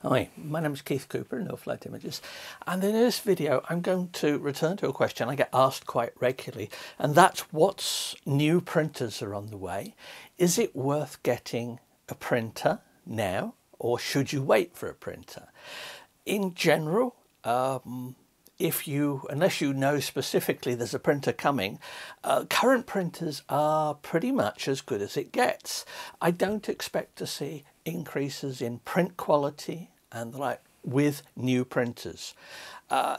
Hi, my name is Keith Cooper in No Flight Images, and in this video I'm going to return to a question I get asked quite regularly, and that's what new printers are on the way. Is it worth getting a printer now, or should you wait for a printer? In general, unless you know specifically there's a printer coming, current printers are pretty much as good as it gets. I don't expect to see increases in print quality and the like with new printers.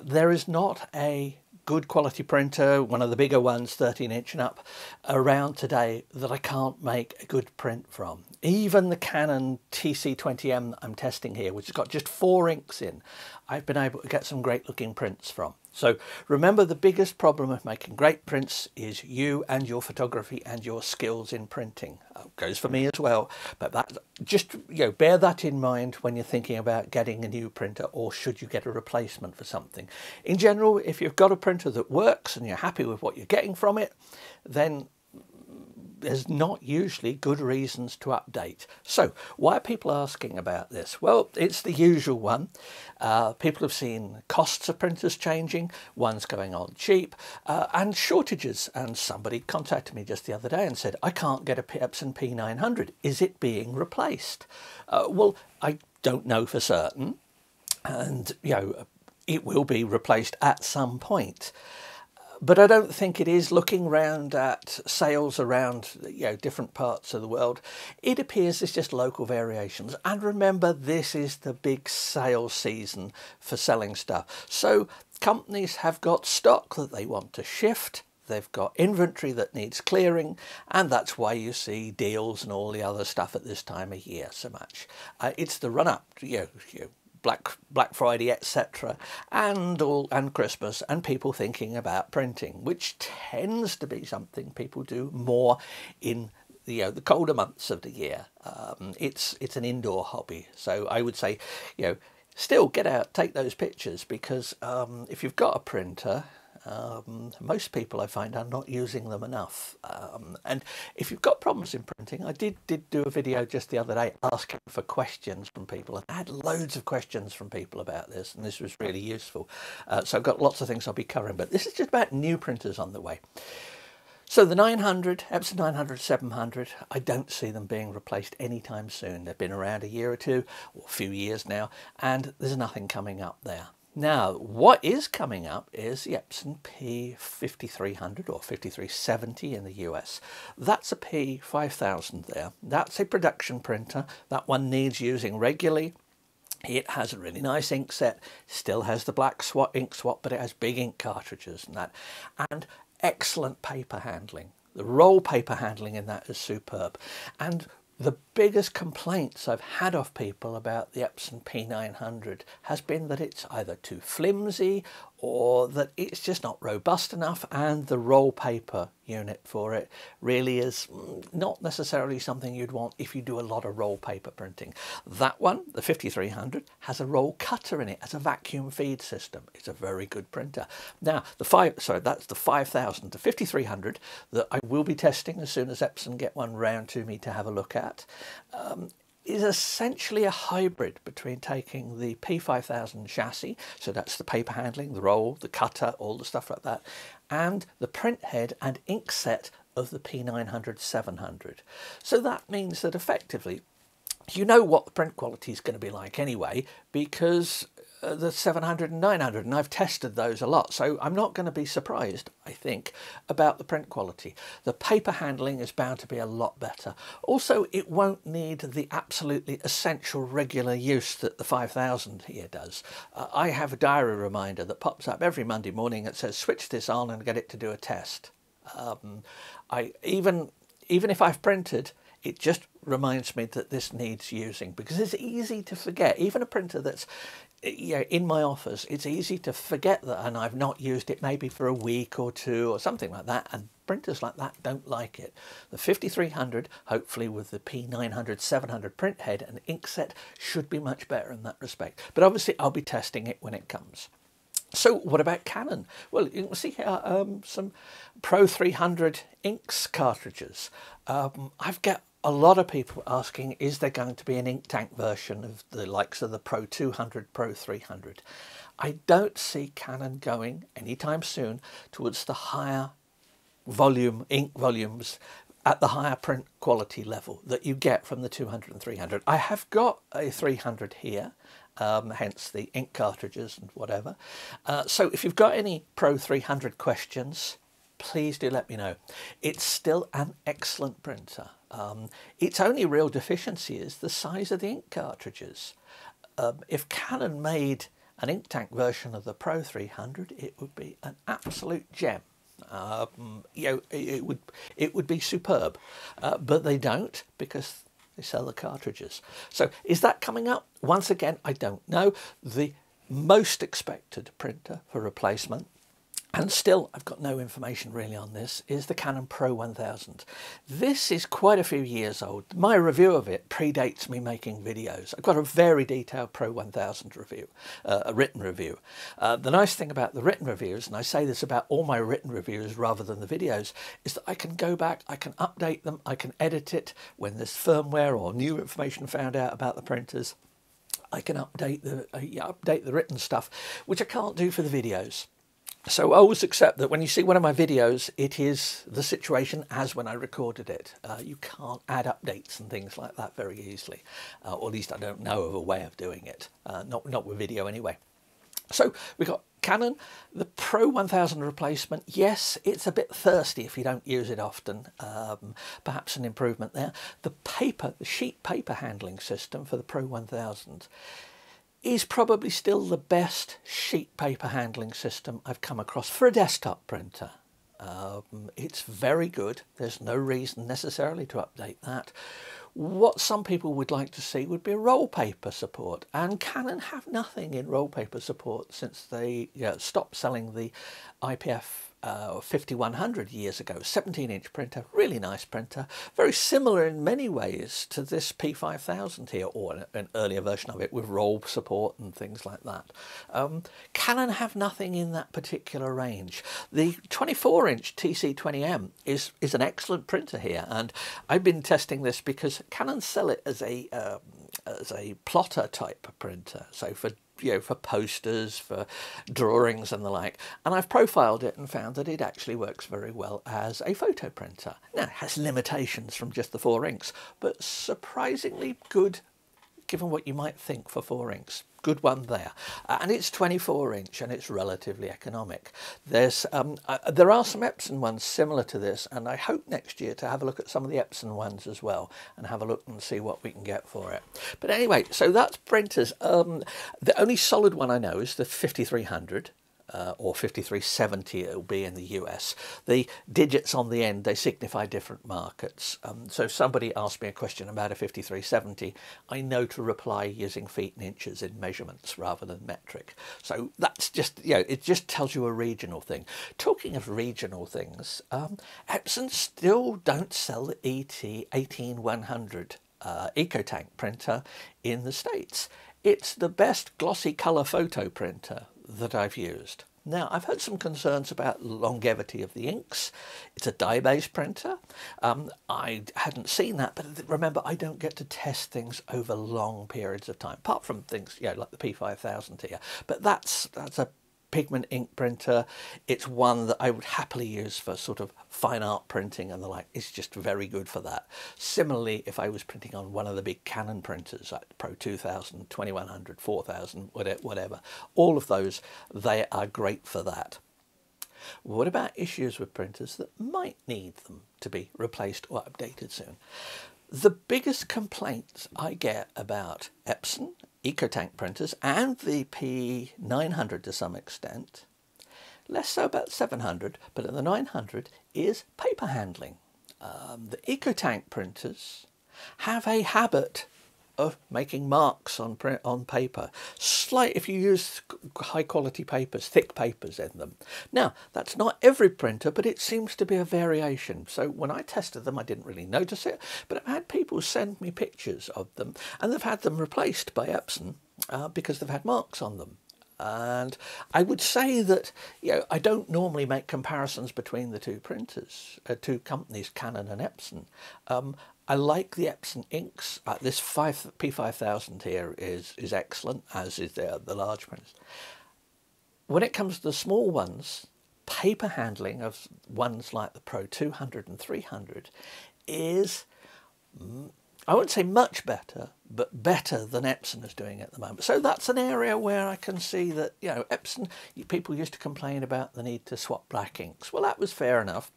There is not a good quality printer, one of the bigger ones, 13-inch and up, around today that I can't make a good print from. Even the Canon TC20M that I'm testing here, which has got just 4 inks in, I've been able to get some great looking prints from. So remember, the biggest problem of making great prints is you and your photography and your skills in printing. Goes for me as well, but that, just bear that in mind when you're thinking about getting a new printer, or should you get a replacement for something. In general, if you've got a printer that works and you're happy with what you're getting from it, then there's not usually good reasons to update. So why are people asking about this? Well, it's the usual one. People have seen costs of printers changing, one's going on cheap, and shortages. And somebody contacted me just the other day and said, I can't get a Epson P900. Is it being replaced? Well, I don't know for certain. And, it will be replaced at some point. But I don't think it is. Looking around at sales around different parts of the world, it appears there's just local variations. And remember, this is the big sales season for selling stuff. So companies have got stock that they want to shift. They've got inventory that needs clearing, and that's why you see deals and all the other stuff at this time of year so much. It's the run up, Black Friday, etc., and Christmas, and people thinking about printing, which tends to be something people do more in the colder months of the year. It's an indoor hobby, so I would say still get out, take those pictures, because if you've got a printer, most people I find are not using them enough. And if you've got problems in printing, I did do a video just the other day asking for questions from people, and I had loads of questions from people about this, and this was really useful. So I've got lots of things I'll be covering, but this is just about new printers on the way. So the 900, Epson 900, 700, I don't see them being replaced anytime soon. They've been around a year or two, or a few years now, and there's nothing coming up there. Now, what is coming up is the Epson P5300 or 5370 in the US. That's a P5000 there. That's a production printer. That one needs using regularly. It has a really nice ink set, still has the black ink swap, but it has big ink cartridges and that. And excellent paper handling. The roll paper handling in that is superb. And the biggest complaints I've had of people about the Epson P900 has been that it's either too flimsy or that it's just not robust enough, and the roll paper unit for it really is not necessarily something you'd want if you do a lot of roll paper printing. That one, the 5300, has a roll cutter in it, has a vacuum feed system. It's a very good printer. Now, that's the 5000. The 5300 that I will be testing as soon as Epson get one round to me to have a look at, is essentially a hybrid between taking the P5000 chassis, so that's the paper handling, the roll, the cutter, all the stuff like that, and the print head and ink set of the P900 700. So that means that effectively you know what the print quality is going to be like anyway, because the 700 and 900, and I've tested those a lot, so I'm not going to be surprised, I think, about the print quality. The paper handling is bound to be a lot better. Also, it won't need the absolutely essential regular use that the 5000 here does. I have a diary reminder that pops up every Monday morning that says switch this on and get it to do a test. Even if I've printed, it just reminds me that this needs using, because it's easy to forget. Even a printer that's in my office, it's easy to forget that, and I've not used it maybe for a week or two or something like that, and printers like that don't like it. The 5300, hopefully with the P900 700 print head and ink set, should be much better in that respect. But obviously I'll be testing it when it comes. So what about Canon? Well, you can see here some Pro 300 inks cartridges. I've got a lot of people asking, is there going to be an ink tank version of the likes of the Pro 200, Pro 300? I don't see Canon going anytime soon towards the higher volume, ink volumes at the higher print quality level that you get from the 200 and 300. I have got a 300 here, hence the ink cartridges and whatever. So if you've got any Pro 300 questions, please do let me know. It's still an excellent printer. Its only real deficiency is the size of the ink cartridges. If Canon made an ink tank version of the Pro 300, it would be an absolute gem. You know, it would be superb, but they don't, because they sell the cartridges. So is that coming up? Once again, I don't know. The most expected printer for replacement, and still I've got no information really on this, is the Canon Pro 1000. This is quite a few years old. My review of it predates me making videos. I've got a very detailed Pro 1000 review, a written review. The nice thing about the written reviews, and I say this about all my written reviews rather than the videos, is that I can go back, I can update them, I can edit it when there's firmware or new information found out about the printers. I can update the written stuff, which I can't do for the videos. So always accept that when you see one of my videos, it is the situation as when I recorded it. You can't add updates and things like that very easily, or at least I don't know of a way of doing it, not with video anyway. So we've got Canon, the Pro 1000 replacement. Yes, it's a bit thirsty if you don't use it often, perhaps an improvement there. The sheet paper handling system for the Pro 1000 is probably still the best sheet paper handling system I've come across for a desktop printer. It's very good. There's no reason necessarily to update that. What some people would like to see would be a roll paper support, and Canon have nothing in roll paper support since they stopped selling the IPF 5100 years ago. 17-inch printer, really nice printer, very similar in many ways to this P5000 here, or an earlier version of it with roll support and things like that. Canon have nothing in that particular range. The 24-inch TC20M is an excellent printer here, and I've been testing this because Canon sell it as a plotter type printer, so for posters, for drawings and the like, and I've profiled it and found that it actually works very well as a photo printer. Now, it has limitations from just the 4 inks, but surprisingly good given what you might think for 4 inks. Good one there, and it's 24-inch and it's relatively economic. There are some Epson ones similar to this, and I hope next year to have a look at some of the Epson ones as well and have a look and see what we can get for it. But anyway, so that's printers. The only solid one I know is the 5300. Or 5370 it'll be in the US. The digits on the end, they signify different markets. So if somebody asked me a question about a 5370, I know to reply using feet and inches in measurements rather than metric. So that's just, it just tells you a regional thing. Talking of regional things, Epson still don't sell the ET 18100 inktank printer in the States. It's the best glossy colour photo printer that I've used. Now, I've had some concerns about longevity of the inks. It's a dye-based printer. I hadn't seen that, but remember, I don't get to test things over long periods of time, apart from things, like the P5000 here. But that's a pigment ink printer. It's one that I would happily use for sort of fine art printing and the like. It's just very good for that. Similarly, if I was printing on one of the big Canon printers like Pro 2000, 2100, 4000, whatever, all of those, they are great for that. What about issues with printers that might need them to be replaced or updated soon? The biggest complaints I get about Epson inktank printers and the P900 to some extent, less so about 700, but at the 900, is paper handling. The inktank printers have a habit of making marks on paper. If you use high quality papers, thick papers in them. Now, that's not every printer, but it seems to be a variation. So when I tested them, I didn't really notice it, but I've had people send me pictures of them, and they've had them replaced by Epson because they've had marks on them. And I would say that I don't normally make comparisons between the two printers, two companies, Canon and Epson. I like the Epson inks. This P5000 here is excellent, as is the large printers. When it comes to the small ones, paper handling of ones like the Pro 200 and 300 is, I wouldn't say much better, but better than Epson is doing at the moment. So that's an area where I can see that, you know, Epson, people used to complain about the need to swap black inks. Well, that was fair enough.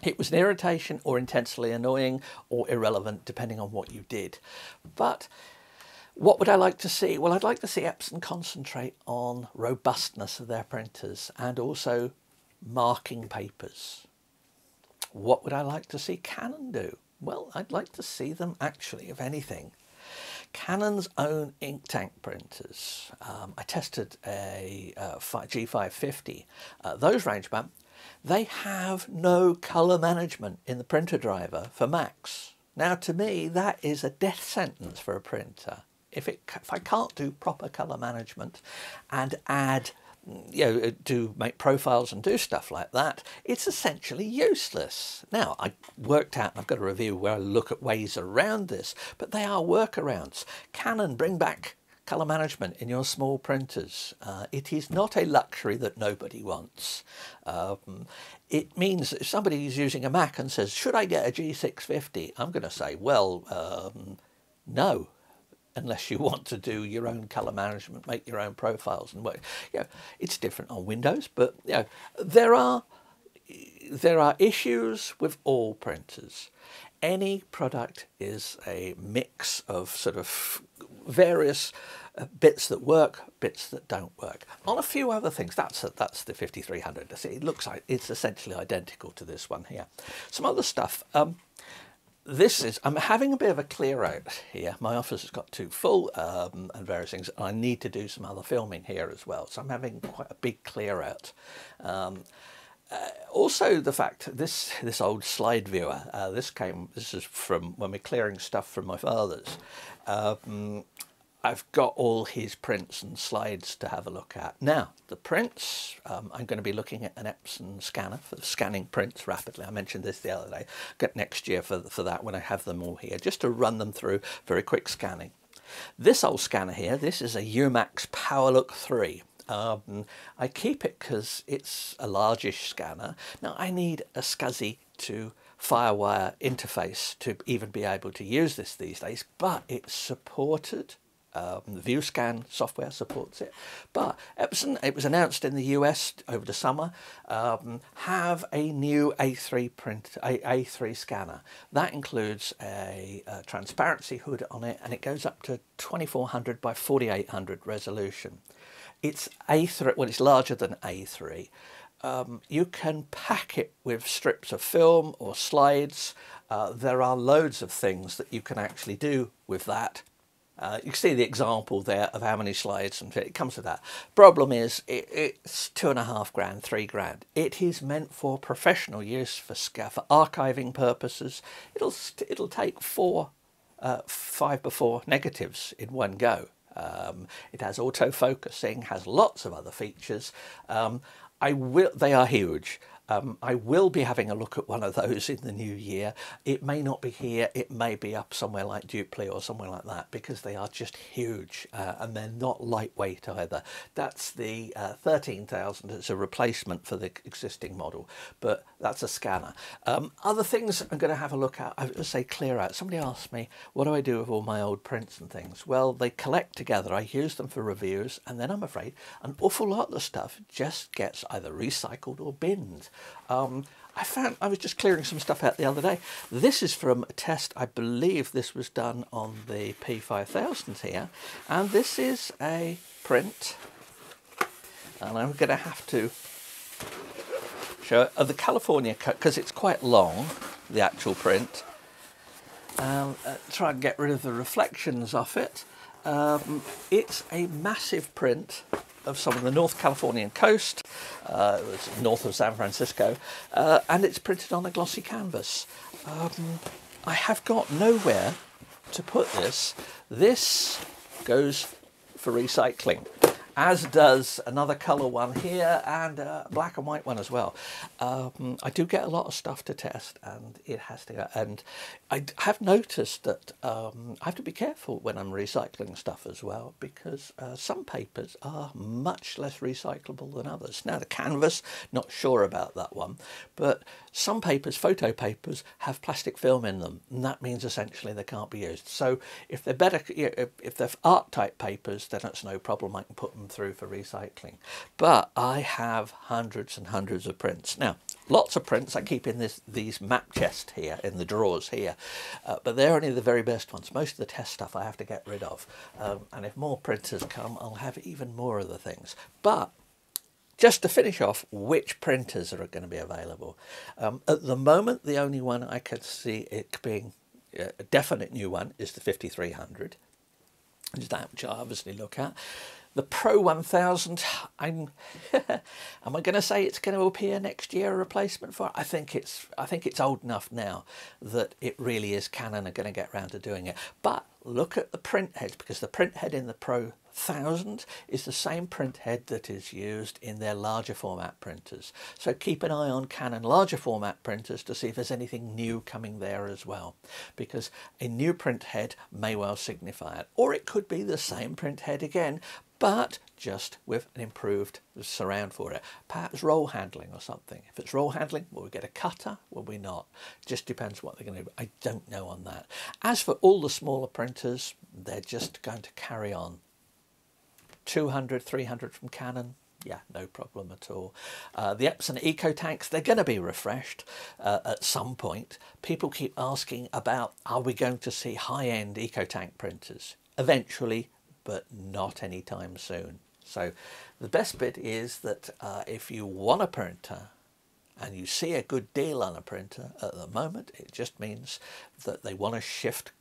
It was an irritation or intensely annoying or irrelevant, depending on what you did. But what would I like to see? Well, I'd like to see Epson concentrate on robustness of their printers and also marking papers. What would I like to see Canon do? Well, I'd like to see them actually, if anything, Canon's own inktank printers. I tested a G550, those range bound. They have no colour management in the printer driver for Macs. Now, to me, that is a death sentence for a printer. If I can't do proper colour management and add, you know, to make profiles and do stuff like that, it's essentially useless. Now, I worked out, and I've got a review where I look at ways around this, but they are workarounds. Canon, bring back colour management in your small printers. It is not a luxury that nobody wants. It means that if somebody is using a Mac and says, should I get a G650? I'm going to say, well, no, unless you want to do your own colour management, make your own profiles and work. You know, it's different on Windows, but you know, there are issues with all printers. Any product is a mix of sort of various bits that work, bits that don't work. On a few other things, that's the 5300. See, it looks like it's essentially identical to this one here. Some other stuff. I'm having a bit of a clear out here. My office has got too full and various things. I need to do some other filming here as well. So I'm having quite a big clear out. Also, the fact this old slide viewer, this is from when we're clearing stuff from my father's. I've got all his prints and slides to have a look at. Now, the prints, I'm going to be looking at an Epson scanner for scanning prints rapidly. I mentioned this the other day. Get next year for that when I have them all here, just to run them through very quick scanning. This old scanner here, this is a Umax PowerLook 3. I keep it because it's a largish scanner. Now, I need a SCSI to Firewire interface to even be able to use this these days, but it's supported. The ViewScan software supports it, but Epson, it was announced in the US over the summer, have a new A3 scanner. That includes a transparency hood on it, and it goes up to 2400 by 4800 resolution. It's A3, well, it's larger than A3. You can pack it with strips of film or slides. There are loads of things that you can actually do with that. You can see the example there of how many slides, and it comes to that. Problem is, it's $2.5 grand, $3 grand. It is meant for professional use, for archiving purposes. It'll take 5x4 negatives in one go. It has auto-focusing, has lots of other features. They are huge. I will be having a look at one of those in the new year. It may not be here, it may be up somewhere like Dupli or somewhere like that, because they are just huge and they're not lightweight either. That's the 13,000. It's a replacement for the existing model, but that's a scanner. Other things I'm going to have a look at, I would say clear out. Somebody asked me, what do I do with all my old prints and things? Well, they collect together. I use them for reviews, and then I'm afraid an awful lot of the stuff just gets either recycled or binned. I was just clearing some stuff out the other day. This is from a test, I believe this was done on the P5000 here, and this is a print, and I'm going to have to show it of the California cut because it's quite long, the actual print. Try and get rid of the reflections off it. It's a massive print of some of the North Californian coast. It was north of San Francisco, and it's printed on a glossy canvas. I have got nowhere to put this. This goes for recycling, as does another colour one here and a black and white one as well. I do get a lot of stuff to test, and it has to go. And I have noticed that I have to be careful when I'm recycling stuff as well, because some papers are much less recyclable than others. Now the canvas, not sure about that one, but some papers, photo papers, have plastic film in them, and that means essentially they can't be used. So if they're better, if they're art type papers, then that's no problem. I can put them through for recycling. But I have hundreds and hundreds of prints. Now, lots of prints I keep in these map chests here, in the drawers here, but they're only the very best ones. Most of the test stuff I have to get rid of, and if more printers come, I'll have even more of the things. But just to finish off, which printers are going to be available? At the moment, the only one I can see it being a definite new one is the 5300. Is that which I obviously look at. The Pro 1000, am I going to say it's going to appear next year, a replacement for it? I think it's old enough now that it really is Canon are going to get around to doing it. But look at the print heads, because the print head in the Pro 1000 is the same print head that is used in their larger format printers. So keep an eye on Canon larger format printers to see if there's anything new coming there as well, because a new print head may well signify it, or it could be the same print head again, but just with an improved surround for it. Perhaps roll handling or something. If it's roll handling, will we get a cutter? Will we not? It just depends what they're going to do. I don't know on that. As for all the smaller printers, they're just going to carry on. 200, 300 from Canon, yeah, no problem at all. The Epson inktanks, they're going to be refreshed at some point. People keep asking about, are we going to see high-end inktank printers? Eventually, but not anytime soon. So the best bit is that if you want a printer and you see a good deal on a printer at the moment, it just means that they want to shift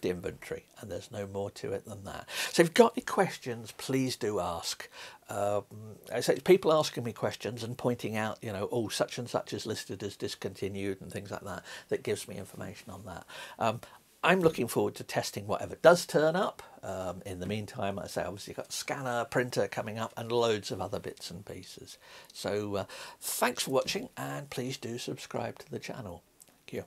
inventory, and there's no more to it than that. So if you've got any questions, please do ask. I say people asking me questions and pointing out, you know, oh, such and such is listed as discontinued and things like that. That gives me information on that. I'm looking forward to testing whatever does turn up. In the meantime, I say obviously you've got scanner, printer coming up, and loads of other bits and pieces. So thanks for watching, and please do subscribe to the channel. Thank you.